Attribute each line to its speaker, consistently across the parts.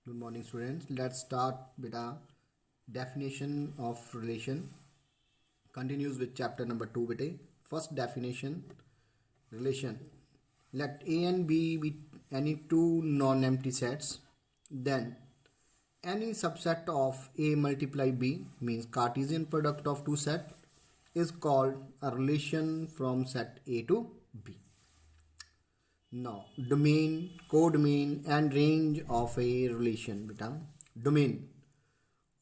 Speaker 1: Good morning, students. Let's start with a definition of relation. Continues with chapter number 2 beta. First definition, relation. Let A and B be any two non-empty sets. Then any subset of A multiply B means Cartesian product of two sets is called a relation from set A to B. Now, domain, codomain and range of a relation beta. Domain,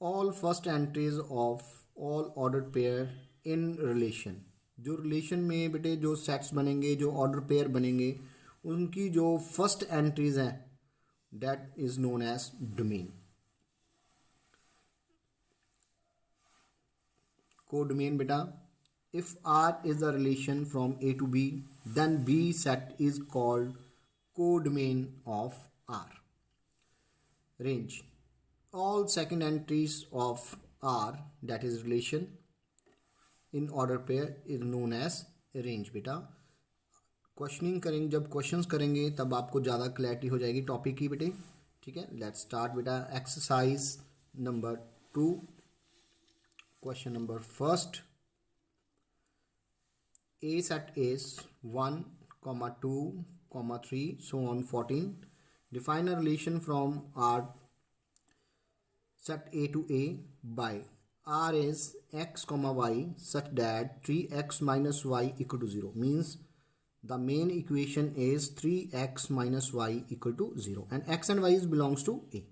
Speaker 1: all first entries of all ordered pair in relation. जो relation में बेटे जो sets बनेंगे, जो order pair बनेंगे, उनकी जो first entries हैं that is known as domain. Codomain बेटा, if R is a relation from A to B, then B set is called codomain of R. Range, all second entries of R that is relation in order pair is known as range बेटा. Questioning करेंगे, जब questions करेंगे तब आपको ज़्यादा clarity हो जाएगी topic की बेटे. ठीक है, लेट्स स्टार्ट बेटा. Exercise number 2, question number first. A set is 1, 2, 3, so on 14. Define a relation from R set A to A by R is x, y such that 3x minus y equal to 0. Means the main equation is 3x minus y equal to 0 and x and y belongs to A.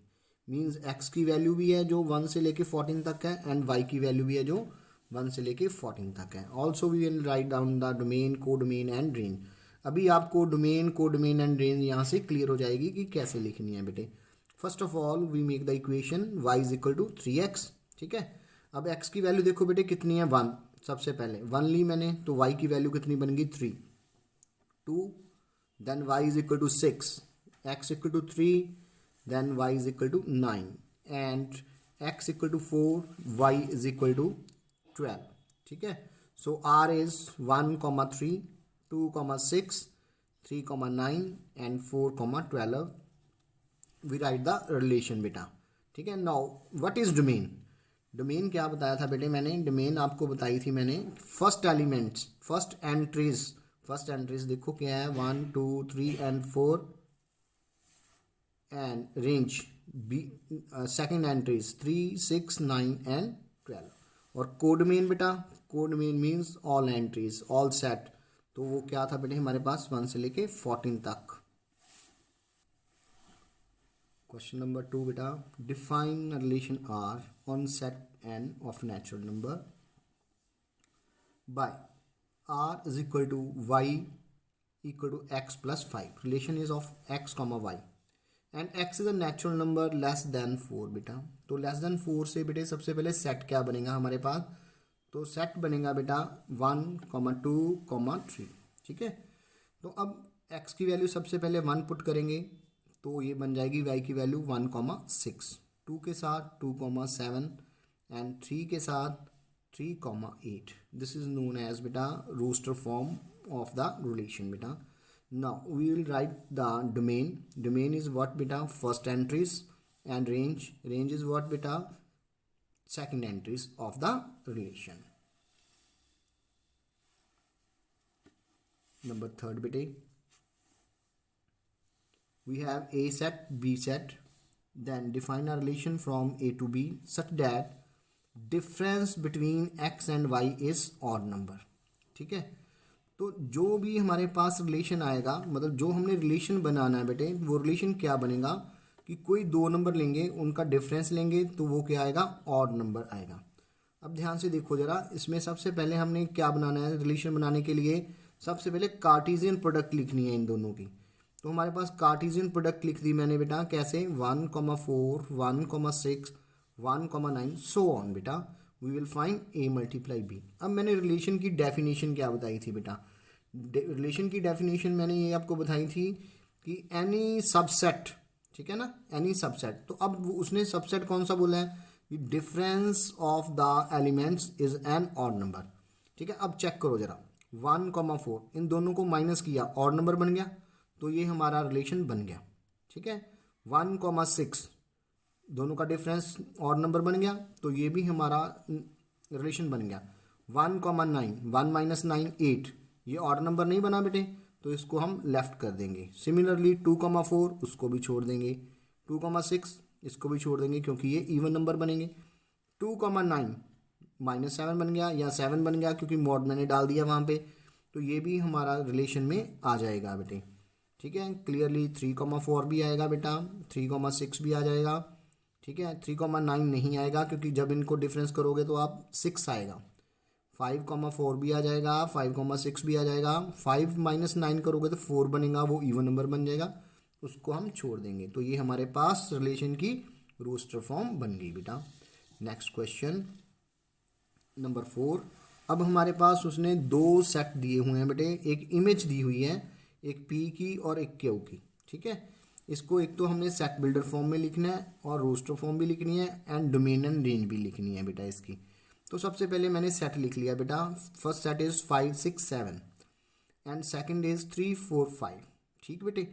Speaker 1: Means x की value भी है जो 1 से लेके 14 तक है and y की value भी है जो 1 से लेके 14 तक है. Also we will write down the domain, codomain and range. अभी आपको डोमेन, कोडोमेन एंड रेंज यहाँ से क्लियर हो जाएगी कि कैसे लिखनी है बेटे. First of all we make the equation y is equal to 3x. ठीक है, अब x की वैल्यू देखो बेटे कितनी है 1. सबसे पहले 1 ली मैंने तो y की वैल्यू कितनी बन गई 3. 2 then y is equal to 6, x equal to 3 then y is equal to 9 and x equal to 4, y is equal to 12. ठीक है, so R is 1, 3, 2, 6, 3, 9 and 4, 12. We write the relation बेटा. ठीक है, now what is domain. Domain क्या बताया था बेटे मैंने. डोमेन आपको बताई थी मैंने फर्स्ट एलिमेंट्स, फर्स्ट एंट्रीज देखो क्या है 1, 2, 3 and 4 and range be second entries 3, 6, 9 and 12. और कोडमेन बेटा, codomain means all entries, all set. तो वो क्या था बेटे हमारे पास 1 से लेके 14 तक. क्वेश्चन नंबर 2 बेटा. Define relation R on set N of natural number by R is equal to Y equal to X plus 5. Relation is of X comma Y and x is a natural number less than 4 बेटा. तो less than 4 से बेटे सबसे पहले set क्या बनेगा हमारे पास. तो सेट बनेगा बेटा 1, 2, 3. ठीक है, तो अब x की वैल्यू सबसे पहले 1 पुट करेंगे तो ये बन जाएगी y की वैल्यू 1, 6. 2 के साथ 2, 7 एंड 3 के साथ 3, 8. दिस इज नोन एज बेटा roster form of the relation बेटा. Now we will write the domain. Domain is what beta first entries and range is what beta second entries of the relation. Number third beta, we have A set, B set. Then define a relation from A to B such that difference between x and y is odd number. ठीक है, तो जो भी हमारे पास relation आएगा, मतलब जो हमने रिलेशन बनाना है बेटे, वो रिलेशन क्या बनेगा कि कोई दो नंबर लेंगे, उनका डिफरेंस लेंगे तो वो क्या आएगा ऑड नंबर आएगा. अब ध्यान से देखो जरा, इसमें सबसे पहले हमने क्या बनाना है. रिलेशन बनाने के लिए सबसे पहले कार्टेशियन प्रोडक्ट लिखनी है इन दोनों की. तो हमारे पास कार्टेशियन प्रोडक्ट लिख दी मैंने बेटा. कैसे 1, 4, 1, 6, 1, 9 सो ऑन बेटा. We will find A multiply B. अब मैंने रिलेशन की डेफिनेशन क्या बताई थी बेटा. रिलेशन की डेफिनेशन मैंने ये आपको बताई थी कि एनी सबसेट. ठीक है ना, एनी सबसेट. तो अब उसने सबसेट कौन सा बोला है, difference of the elements is an odd number. ठीक है, अब चेक करो जरा 1, 4 इन दोनों को माइनस किया, ऑड नंबर बन गया, तो ये हमारा रिलेशन बन गया. ठीक है, 1, 6 दोनों का डिफरेंस और नंबर बन गया, तो ये भी हमारा रिलेशन बन गया। 1,9, 1 - 9 8, ये और नंबर नहीं बना बेटे, तो इसको हम लेफ्ट कर देंगे। सिमिलरली 2,4 उसको भी छोड़ देंगे, 2,6 इसको भी छोड़ देंगे क्योंकि ये इवन नंबर बनेंगे। 2,9 -7 बन गया या 7 बन गया क्योंकि मॉड मैंने डाल दिया वहाँ पे, तो ये भी हमारा रिलेशन में आ जाएगा बेटे। ठीक है, क्लियरली 3,4 भी आएगा बेटा, 3,6 भी आ जाएगा। ठीक है, 3,9 नहीं आएगा क्योंकि जब इनको डिफरेंस करोगे तो आप 6 आएगा। 5,4 भी आ जाएगा, 5,6 भी आ जाएगा। 5 - 9 करोगे तो 4 बनेगा, वो इवन नंबर बन जाएगा, उसको हम छोड़ देंगे। तो ये हमारे पास रिलेशन की रोस्टर फॉर्म बन गई बेटा। Next question number 4। अब हमारे पास उसने दो सेट दिए हुए हैं बेटे, एक इमेज दी हुई है, एक पी की और एक क्यू की। ठीक है, इसको एक तो हमने सेट बिल्डर फॉर्म में लिखना है और रोस्टर फॉर्म भी लिखनी है एंड डोमेन एंड रेंज भी लिखनी है बेटा इसकी। तो सबसे पहले मैंने सेट लिख लिया बेटा। First set is 5 6 7 and second is 3 4 5। ठीक बेटे,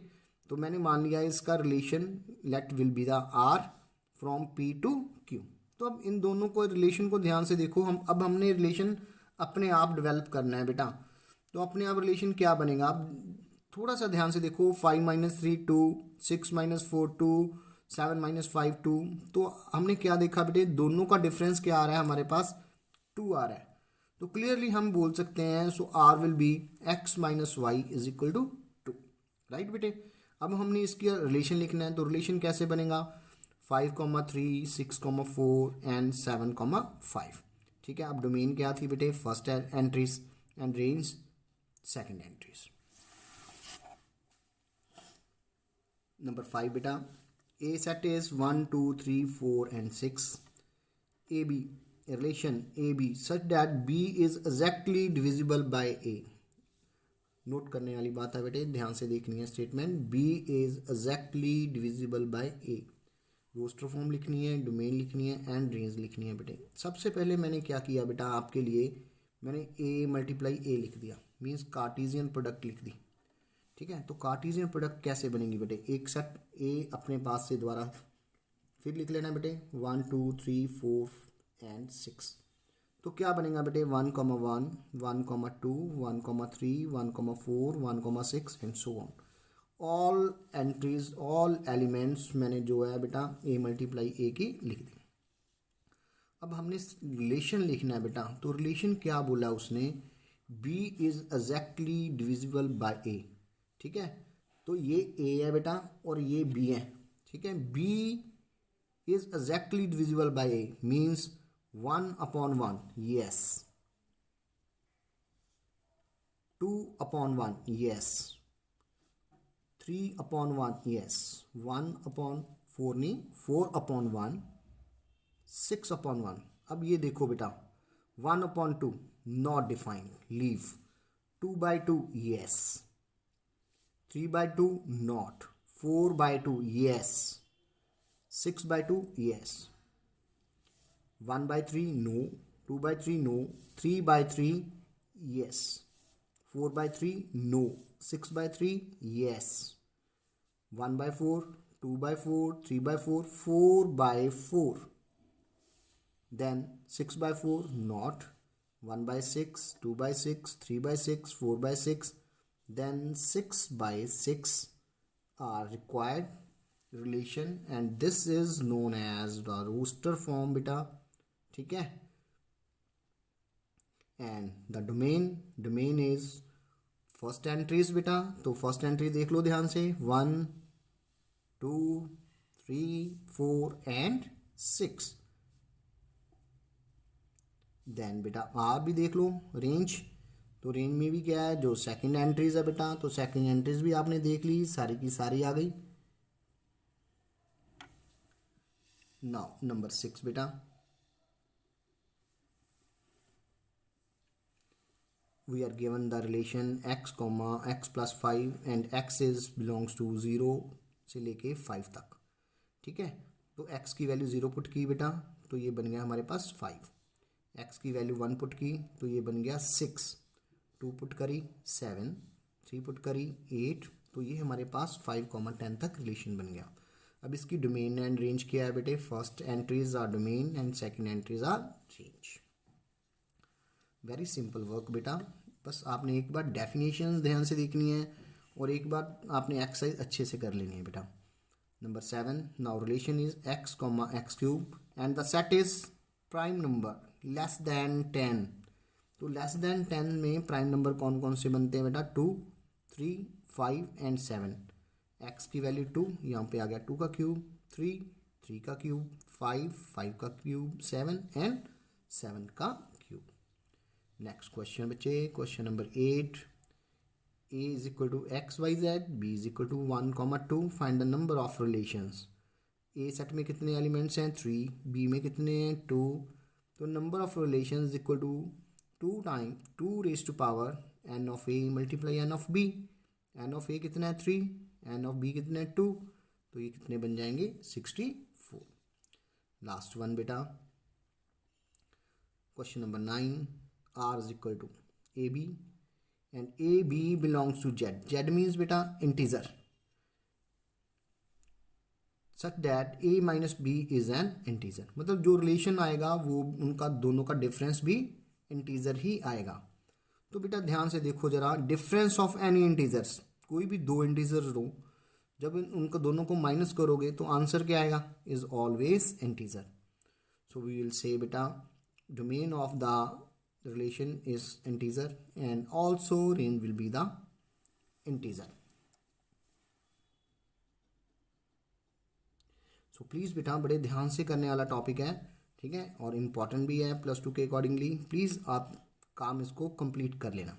Speaker 1: तो मैंने मान लिया इसका relation let will be the R from P to Q. तो अब इन दोनों को रिलेशन को ध्यान से देखो, अब हमने रिलेशन अपने आप डेवलप करना है बेटा। तो अपने आप रिलेशन क्या बनेगा, अब थोड़ा सा ध्यान से देखो। 5 - 3 2, 6 - 4 2, 7 - 5 2। तो हमने क्या देखा बेटे, दोनों का डिफरेंस क्या आ रहा है हमारे पास, 2 आ रहा है। तो क्लियरली हम बोल सकते हैं so R will be x - y is equal to 2। Right बेटे, अब हमने इसकी रिलेशन लिखना है, तो रिलेशन कैसे बनेगा, 5,3 6,4 एंड 7,5। ठीक है, अब डोमेन क्या थी बेटे, first entries and range second entries. Number 5 बेटा, A set is 1 2 3 4 and 6। A B relation A B such that B is exactly divisible by A. Note करने वाली बात है बेटे, ध्यान से देखनी है statement. B is exactly divisible by A. Roster form लिखनी है, डोमेन लिखनी है एंड रेंज लिखनी है बेटे। सबसे पहले मैंने क्या किया बेटा, आपके लिए मैंने ए मल्टीप्लाई ए लिख दिया, मीन्स कार्टेशियन प्रोडक्ट लिख दी। ठीक है, तो कार्टेशियन प्रोडक्ट कैसे बनेगी बेटे, एक सेट ए अपने पास से द्वारा फिर लिख लेना बेटे 1 2 3 4 एंड 6। तो क्या बनेगा बेटे 1,1 1,2 1,3 1,4 1,6 and so on. All entries all elements मैंने जो है बेटा ए मल्टीप्लाई ए की लिख दी। अब हमने रिलेशन लिखना है बेटा, तो रिलेशन क्या बोला उसने, b is exactly divisible by A. ठीक है, तो ये a है बेटा और ये b है। ठीक है, b is exactly divisible bye a means 1/1 yes, 2/1 yes, 3/1 yes, 1/4 नहीं 4/1, 6/1। अब ये देखो बेटा 1/2 not defined leave, 2/2 yes, 3/2 not, 4/2 yes, 6/2 yes, 1/3 no, 2/3 no, 3/3 yes, 4/3 no, 6/3 yes, 1/4 2/4 3/4 4/4, then 6/4 not, 1/6 2/6 3/6 4/6, then 6/6 are required relation and this is known as the roster form beta. ठीक है, and the domain is first entries बेटा। तो first entry देख लो ध्यान से 1 2 3 4 and 6। Then बेटा are भी देख लो, रेंज, तो रेंज में भी क्या है, जो सेकंड एंट्रीज है बेटा, तो सेकंड एंट्रीज भी आपने देख ली, सारी की सारी आ गई। नाउ नंबर 6 बेटा, we are given the relation x comma x plus 5 and x is belongs to 0 से लेके 5 तक। ठीक है, तो x की वैल्यू 0 पुट की बेटा, तो ये बन गया हमारे पास 5। x की वैल्यू 1 पुट की तो ये बन गया 6, 2 पुट करी 7, 3 पुट करी 8, तो ये हमारे पास 5, 10 तक रिलेशन बन गया। अब इसकी डोमेन एंड रेंज क्या है बेटे, first entries are domain and second entries are range. Very simple work बेटा, बस आपने एक बार डेफिनेशंस ध्यान से देखनी है और एक बार आपने एक्सरसाइज अच्छे से कर लेनी है बेटा। Number 7, now relation is x, x cube and the set is prime number less then 10। तो लेस देन 10 में प्राइम नंबर कौन कौन से बनते हैं बेटा, 2, 3, 5 एंड 7। x की वैल्यू 2, यहाँ पे आ गया 2 का क्यूब, 3, 3 का क्यूब, 5, 5 का क्यूब, 7 एंड 7 का क्यूब। नेक्स्ट क्वेश्चन बच्चे, question number 8, a is equal to x y z, b is equal to 1, 2, find the number of relations। a set में कितने एलिमेंट्स हैं, 3, b में कितने हैं, 2। तो number of relations equal to 2 time 2 raise to power n of a multiply n of b। n of a कितना है 3, n of b कितना है 2, तो ये कितने बन जाएंगे 64। लास्ट वन बेटा, question number 9, r is equal to ab and ab belongs to z। z means बेटा integer such that a minus b is an integer। मतलब जो रिलेशन आएगा वो उनका दोनों का डिफरेंस भी इंटीजर ही आएगा। तो बेटा ध्यान से देखो जरा, डिफरेंस ऑफ एनी इंटीजर्स, कोई भी दो इंटीजर्स हो, जब उनको दोनों को माइनस करोगे तो आंसर क्या आएगा, is always integer. So we will say बेटा domain of the relation is integer and also range will be the integer। so please बेटा बड़े ध्यान से करने वाला टॉपिक है, ठीक है, और इम्पॉर्टेंट भी है +2 के अकॉर्डिंगली। प्लीज़ आप काम इसको कंप्लीट कर लेना।